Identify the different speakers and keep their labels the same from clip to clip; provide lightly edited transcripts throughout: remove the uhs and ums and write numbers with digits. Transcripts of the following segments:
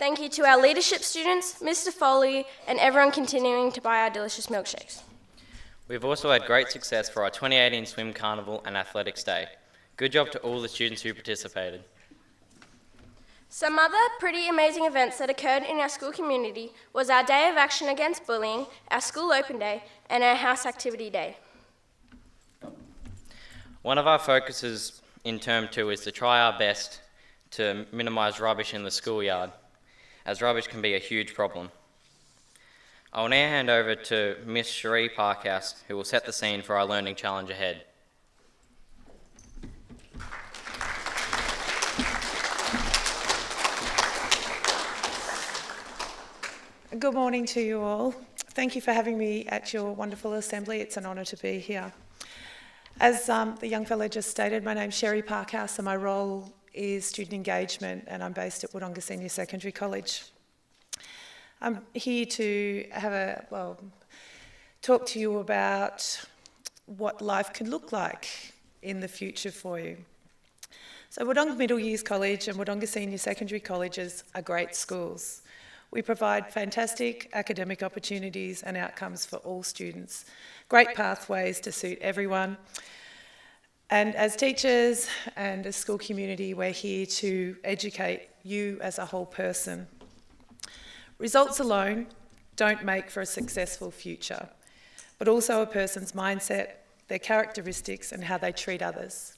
Speaker 1: Thank you to our leadership students, Mr. Foley, and everyone continuing to buy our delicious milkshakes.
Speaker 2: We've also had great success for our 2018 Swim Carnival and Athletics Day. Good job to all the students who participated.
Speaker 1: Some other pretty amazing events that occurred in our school community was our Day of Action Against Bullying, our School Open Day, and our House Activity Day.
Speaker 2: One of our focuses in Term 2 is to try our best to minimise rubbish in the schoolyard, as rubbish can be a huge problem. I will now hand over to Miss Cherie Parkhouse, who will set the scene for our learning challenge ahead.
Speaker 3: Good morning to you all. Thank you for having me at your wonderful assembly. It's an honour to be here. As the young fellow just stated, my name's Cherie Parkhouse and my role is student engagement, and I'm based at Wodonga Senior Secondary College. I'm here to talk to you about what life can look like in the future for you. So Wodonga Middle Years College and Wodonga Senior Secondary Colleges are great schools. We provide fantastic academic opportunities and outcomes for all students, great pathways to suit everyone. And as teachers and as school community, we're here to educate you as a whole person. Results alone don't make for a successful future, but also a person's mindset, their characteristics, and how they treat others.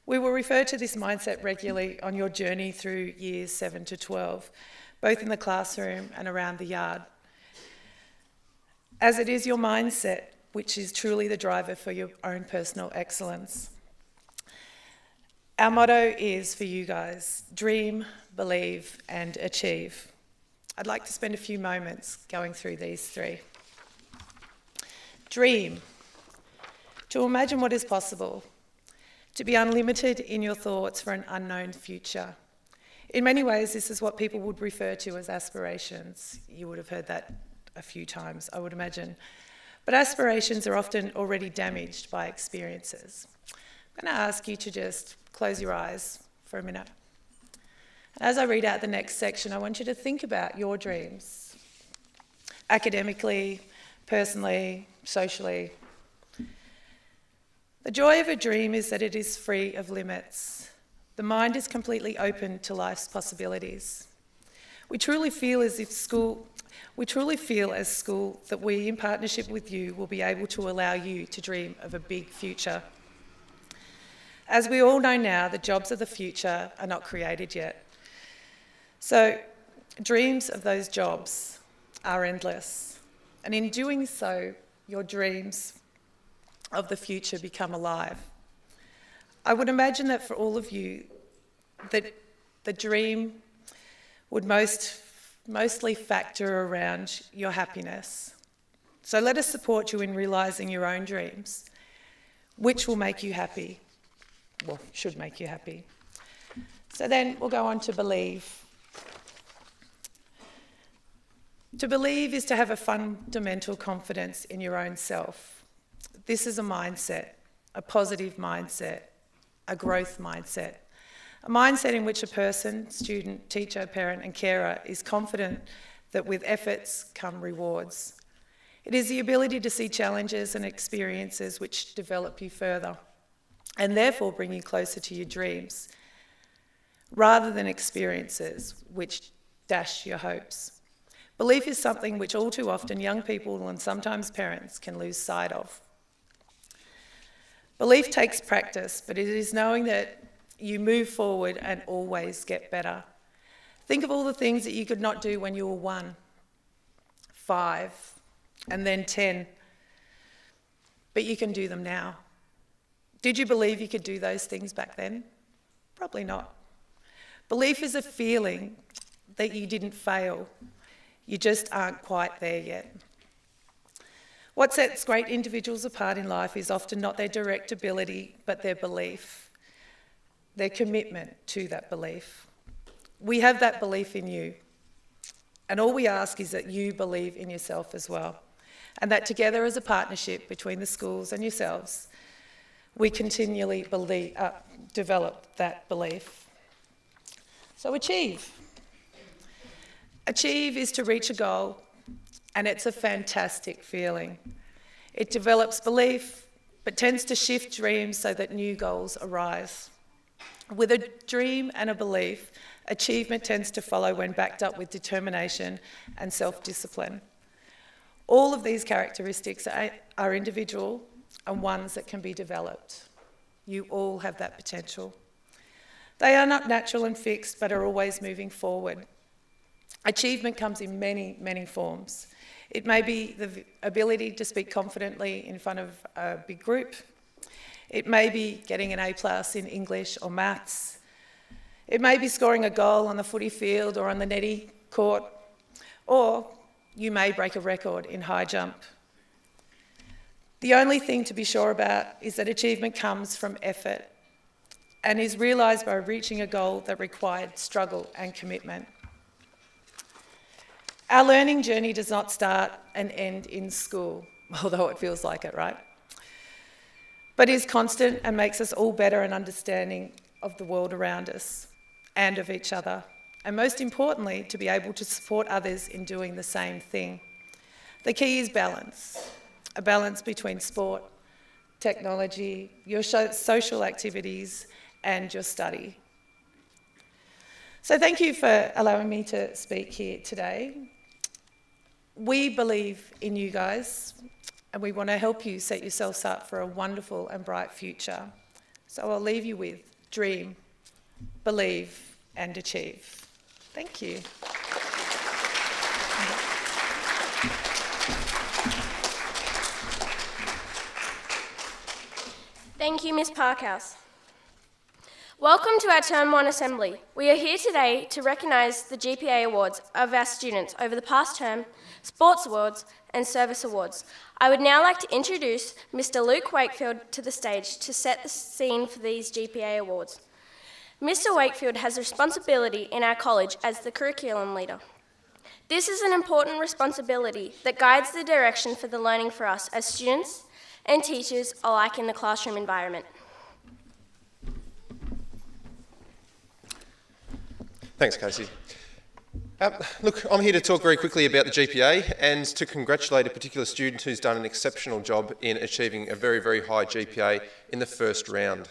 Speaker 3: We will refer to this mindset regularly on your journey through years 7 to 12, both in the classroom and around the yard, as it is your mindset which is truly the driver for your own personal excellence. Our motto is for you guys: dream, believe, and achieve. I'd like to spend a few moments going through these three. Dream, to imagine what is possible, to be unlimited in your thoughts for an unknown future. In many ways, this is what people would refer to as aspirations. You would have heard that a few times, I would imagine. But aspirations are often already damaged by experiences. I'm going to ask you to just close your eyes for a minute. As I read out the next section, I want you to think about your dreams, academically, personally, socially. The joy of a dream is that it is free of limits. The mind is completely open to life's possibilities. We truly feel as school that we, in partnership with you, will be able to allow you to dream of a big future. As we all know now, the jobs of the future are not created yet. So, dreams of those jobs are endless. And in doing so, your dreams of the future become alive. I would imagine that for all of you, that the dream would mostly factor around your happiness. So let us support you in realising your own dreams, which will make you happy, well, should make you happy. So then we'll go on to believe. To believe is to have a fundamental confidence in your own self. This is a mindset, a positive mindset, a growth mindset, a mindset in which a person, student, teacher, parent and carer is confident that with efforts come rewards. It is the ability to see challenges and experiences which develop you further and therefore bring you closer to your dreams, rather than experiences which dash your hopes. Belief is something which all too often young people and sometimes parents can lose sight of. Belief takes practice, but it is knowing that you move forward and always get better. Think of all the things that you could not do when you were 1, 5, and then 10, but you can do them now. Did you believe you could do those things back then? Probably not. Belief is a feeling that you didn't fail. You just aren't quite there yet. What sets great individuals apart in life is often not their direct ability, but their belief, their commitment to that belief. We have that belief in you, and all we ask is that you believe in yourself as well, and that together as a partnership between the schools and yourselves, we continually develop that belief. So achieve. Achieve is to reach a goal, and it's a fantastic feeling. It develops belief, but tends to shift dreams so that new goals arise. With a dream and a belief, achievement tends to follow when backed up with determination and self-discipline. All of these characteristics are individual and ones that can be developed. You all have that potential. They are not natural and fixed, but are always moving forward. Achievement comes in many, many forms. It may be the ability to speak confidently in front of a big group. It may be getting an A+ in English or maths. It may be scoring a goal on the footy field or on the netty court. Or you may break a record in high jump. The only thing to be sure about is that achievement comes from effort and is realised by reaching a goal that required struggle and commitment. Our learning journey does not start and end in school, although it feels like it, right? But is constant and makes us all better and understanding of the world around us and of each other. And most importantly, to be able to support others in doing the same thing. The key is balance, a balance between sport, technology, your social activities, and your study. So thank you for allowing me to speak here today. We believe in you guys, and we want to help you set yourselves up for a wonderful and bright future. So I'll leave you with dream, believe, and achieve. Thank you.
Speaker 1: Thank you, Ms. Parkhouse. Welcome to our Term 1 Assembly. We are here today to recognise the GPA awards of our students over the past term, sports awards and service awards. I would now like to introduce Mr. Luke Wakefield to the stage to set the scene for these GPA awards. Mr. Wakefield has responsibility in our college as the curriculum leader. This is an important responsibility that guides the direction for the learning for us as students and teachers alike in the classroom environment.
Speaker 4: Thanks, Casey. Look, I'm here to talk very quickly about the GPA and to congratulate a particular student who's done an exceptional job in achieving a very, very high GPA in the first round.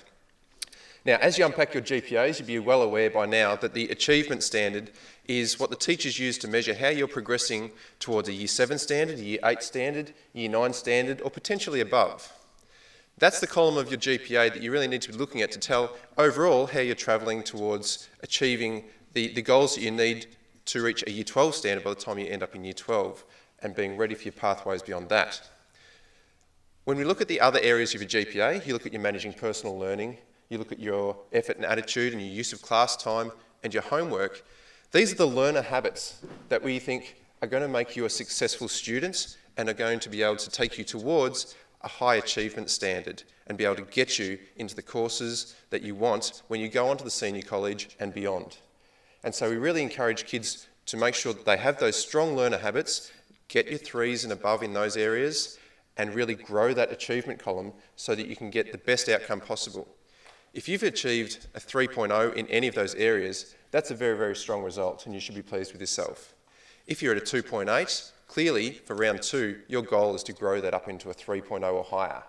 Speaker 4: Now, as you unpack your GPAs, you'll be well aware by now that the achievement standard is what the teachers use to measure how you're progressing towards a Year 7 standard, a Year 8 standard, Year 9 standard, or potentially above. That's the column of your GPA that you really need to be looking at to tell overall how you're travelling towards achieving the goals that you need to reach a Year 12 standard by the time you end up in Year 12 and being ready for your pathways beyond that. When we look at the other areas of your GPA, you look at your managing personal learning, you look at your effort and attitude and your use of class time and your homework. These are the learner habits that we think are going to make you a successful student and are going to be able to take you towards a high achievement standard and be able to get you into the courses that you want when you go on to the senior college and beyond. And so we really encourage kids to make sure that they have those strong learner habits, get your 3s and above in those areas, and really grow that achievement column so that you can get the best outcome possible. If you've achieved a 3.0 in any of those areas, that's a very, very strong result and you should be pleased with yourself. If you're at a 2.8, clearly for round 2, your goal is to grow that up into a 3.0 or higher.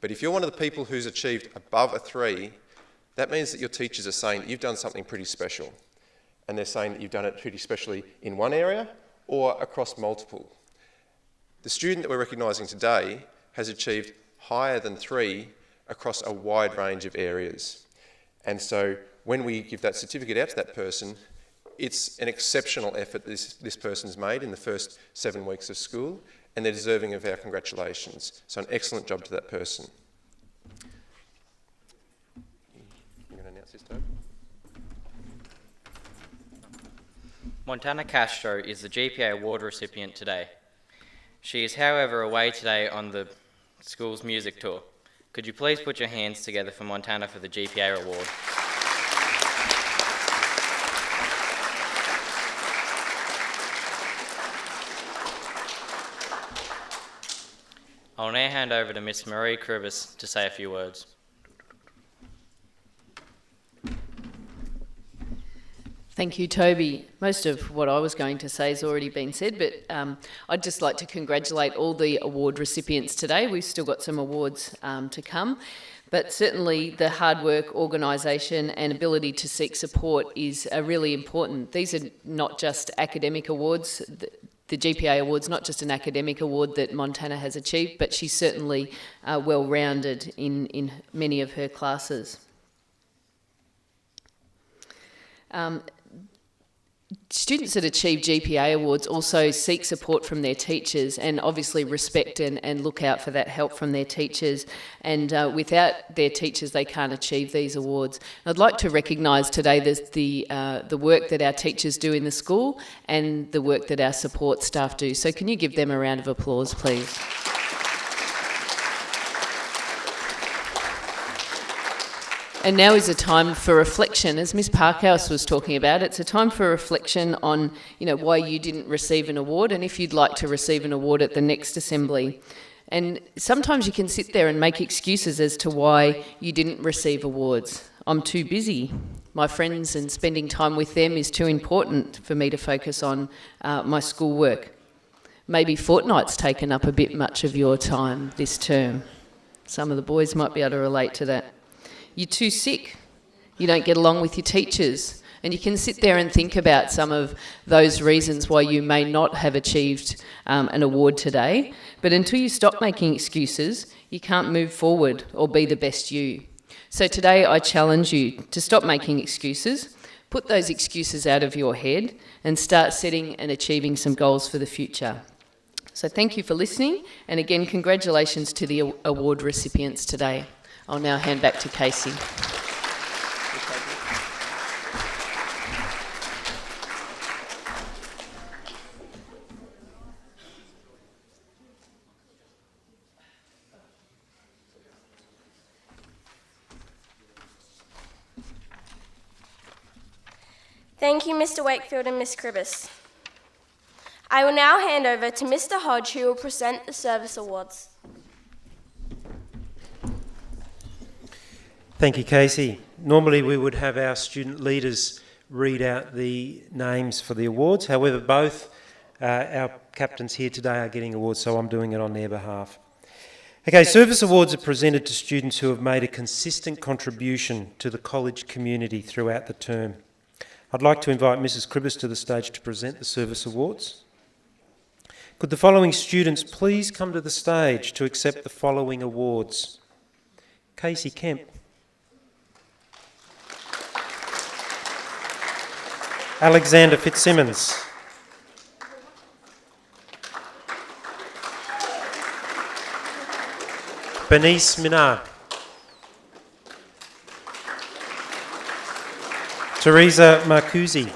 Speaker 4: But if you're one of the people who's achieved above a 3, that means that your teachers are saying that you've done something pretty special. And they're saying that you've done it pretty specially in one area or across multiple. The student that we're recognising today has achieved higher than 3 across a wide range of areas. And so when we give that certificate out to that person, it's an exceptional effort this person's made in the first 7 weeks of school, and they're deserving of our congratulations. So an excellent job to that person. You're going to announce this, Toby?
Speaker 2: Montana Castro is the GPA award recipient today. She is, however, away today on the school's music tour. Could you please put your hands together for Montana for the GPA award? I'll now hand over to Miss Marie Kribis to say a few words.
Speaker 5: Thank you, Toby. Most of what I was going to say has already been said, but I'd just like to congratulate all the award recipients today. We've still got some awards to come, but certainly the hard work, organisation and ability to seek support is really important. These are not just academic awards. The GPA award's not just an academic award that Montana has achieved, but she's certainly well-rounded in many of her classes. Students that achieve GPA awards also seek support from their teachers and obviously respect and look out for that help from their teachers, and without their teachers they can't achieve these awards. I'd like to recognise today the work that our teachers do in the school and the work that our support staff do. So can you give them a round of applause, please? And now is a time for reflection. As Ms Parkhouse was talking about, it's a time for reflection on, why you didn't receive an award and if you'd like to receive an award at the next assembly. And sometimes you can sit there and make excuses as to why you didn't receive awards. I'm too busy. My friends and spending time with them is too important for me to focus on my schoolwork. Maybe fortnight's taken up a bit much of your time this term. Some of the boys might be able to relate to that. You're too sick, you don't get along with your teachers, and you can sit there and think about some of those reasons why you may not have achieved an award today, but until you stop making excuses, you can't move forward or be the best you. So today I challenge you to stop making excuses, put those excuses out of your head, and start setting and achieving some goals for the future. So thank you for listening, and again, congratulations to the award recipients today. I'll now hand back to Casey.
Speaker 1: Thank you, Mr Wakefield and Ms Cribbis. I will now hand over to Mr Hodge, who will present the Service Awards.
Speaker 6: Thank you, Casey. Normally we would have our student leaders read out the names for the awards. However, both our captains here today are getting awards, so I'm doing it on their behalf. Okay, service awards are presented to students who have made a consistent contribution to the college community throughout the term. I'd like to invite Mrs Cribbis to the stage to present the service awards. Could the following students please come to the stage to accept the following awards? Casey Kemp. Alexander Fitzsimmons. Bernice Minard. Teresa Marcuzzi.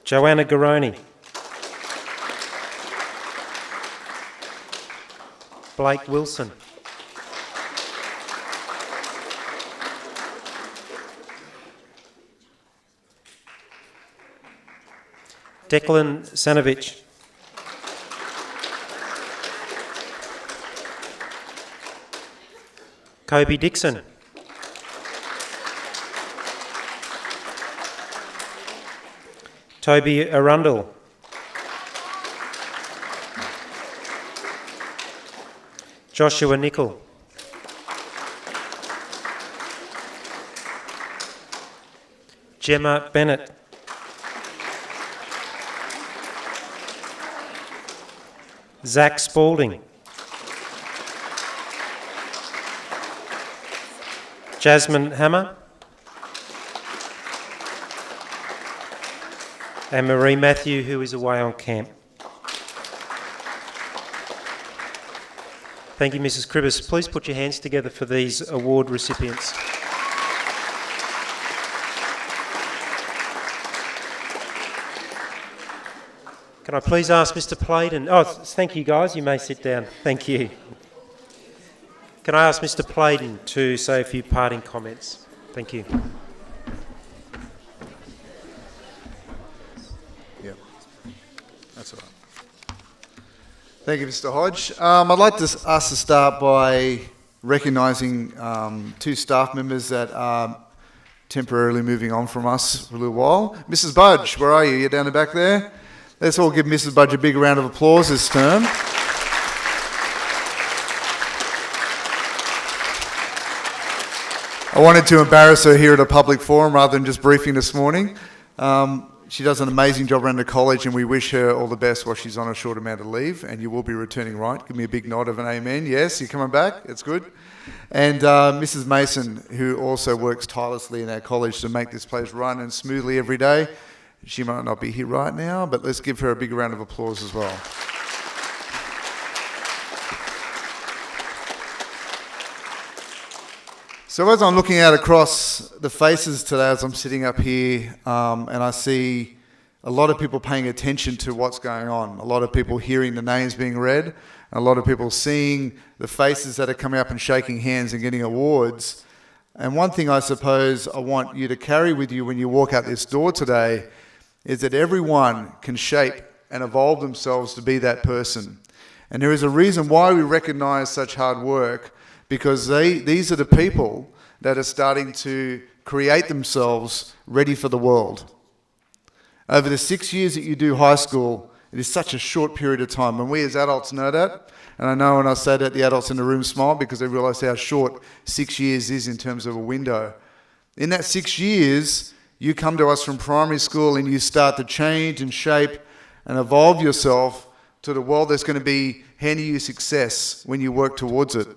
Speaker 6: Joanna Garoni. Blake Wilson. Declan Sanovich. Kobe Dixon. Toby Arundel. Joshua Nicol. Gemma Bennett. Zach Spalding. Jasmine Hammer. And Marie Matthew, who is away on camp. Thank you, Mrs Cribbis. Please put your hands together for these award recipients. Can I please ask Mr Playden? Oh, thank you, guys. You may sit down. Thank you. Can I ask Mr Playden to say a few parting comments? Thank you.
Speaker 7: Yeah, that's all right. Thank you, Mr Hodge. I'd like us to start by
Speaker 8: recognising two staff members that are temporarily moving on from us for a little while. Mrs. Budge, where are you? You're down the back there? Let's all give Mrs. Budge a big round of applause this term. I wanted to embarrass her here at a public forum rather than just briefing this morning. She does an amazing job around the college, and we wish her all the best while she's on a short amount of leave, and you will be returning, right? Give me a big nod of an amen. Yes, you're coming back. It's good. And Mrs. Mason, who also works tirelessly in our college to make this place run and smoothly every day. She might not be here right now, but let's give her a big round of applause as well. So as I'm looking out across the faces today, as I'm sitting up here, and I see a lot of people paying attention to what's going on, a lot of people hearing the names being read, a lot of people seeing the faces that are coming up and shaking hands and getting awards. And one thing I suppose I want you to carry with you when you walk out this door today is that everyone can shape and evolve themselves to be that person. And there is a reason why we recognise such hard work, because these are the people that are starting to create themselves ready for the world. Over the 6 years that you do high school, it is such a short period of time, and we as adults know that. And I know when I say that, the adults in the room smile because they realise how short 6 years is in terms of a window. In that 6 years, you come to us from primary school and you start to change and shape and evolve yourself to the world that's going to be handing you success when you work towards it.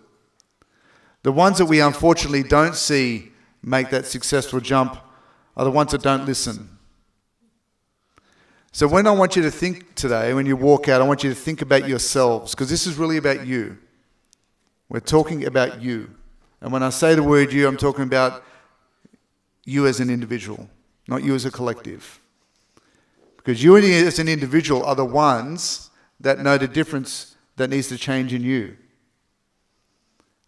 Speaker 8: The ones that we unfortunately don't see make that successful jump are the ones that don't listen. So when I want you to think today, when you walk out, I want you to think about yourselves, because this is really about you. We're talking about you. And when I say the word you, I'm talking about you as an individual, not you as a collective. Because you as an individual are the ones that know the difference that needs to change in you.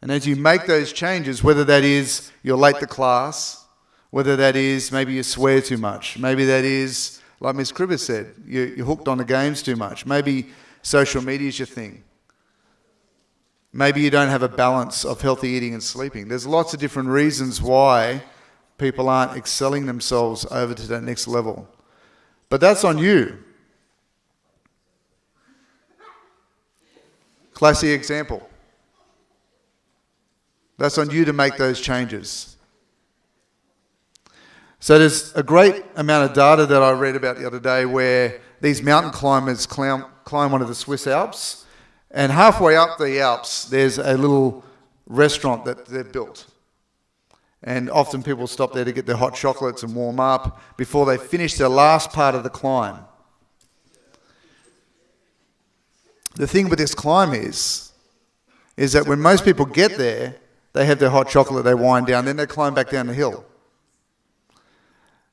Speaker 8: And as you make those changes, whether that is you're late to class, whether that is maybe you swear too much, maybe that is, like Miss Cribber said, you're hooked on the games too much, maybe social media is your thing, maybe you don't have a balance of healthy eating and sleeping. There's lots of different reasons why people aren't excelling themselves over to that next level. But that's on you. Classic example. That's on you to make those changes. So there's a great amount of data that I read about the other day where these mountain climbers climb one of the Swiss Alps, and halfway up the Alps there's a little restaurant that they've built. And often people stop there to get their hot chocolates and warm up before they finish their last part of the climb. The thing with this climb is that when most people get there, they have their hot chocolate, they wind down, then they climb back down the hill.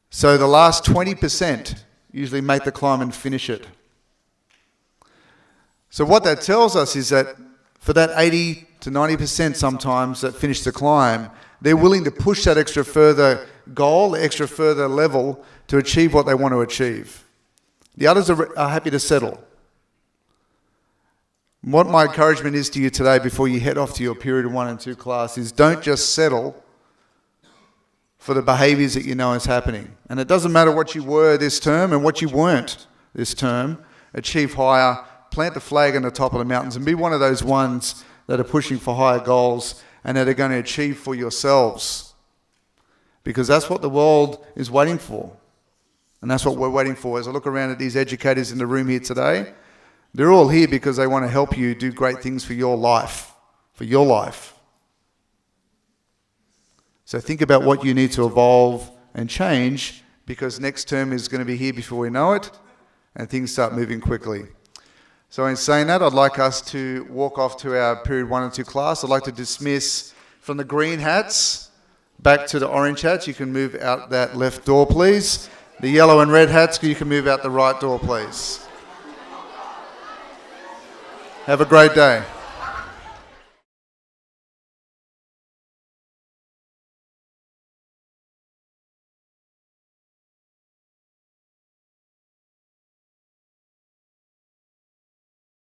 Speaker 8: So the last 20% usually make the climb and finish it. So what that tells us is that for that 80 to 90% sometimes that finish the climb, they're willing to push that extra further goal, extra further level to achieve what they want to achieve. The others are happy to settle. What my encouragement is to you today before you head off to your period 1 and 2 class is don't just settle for the behaviours that you know is happening. And it doesn't matter what you were this term and what you weren't this term. Achieve higher, plant the flag on the top of the mountains and be one of those ones that are pushing for higher goals and that are going to achieve for yourselves. Because that's what the world is waiting for. And that's what we're waiting for. As I look around at these educators in the room here today, they're all here because they want to help you do great things for your life. For your life. So think about what you need to evolve and change, because next term is going to be here before we know it, and things start moving quickly. So in saying that, I'd like us to walk off to our period 1 and 2 class. I'd like to dismiss from the green hats back to the orange hats. You can move out that left door, please. The yellow and red hats, you can move out the right door, please. Have a great day.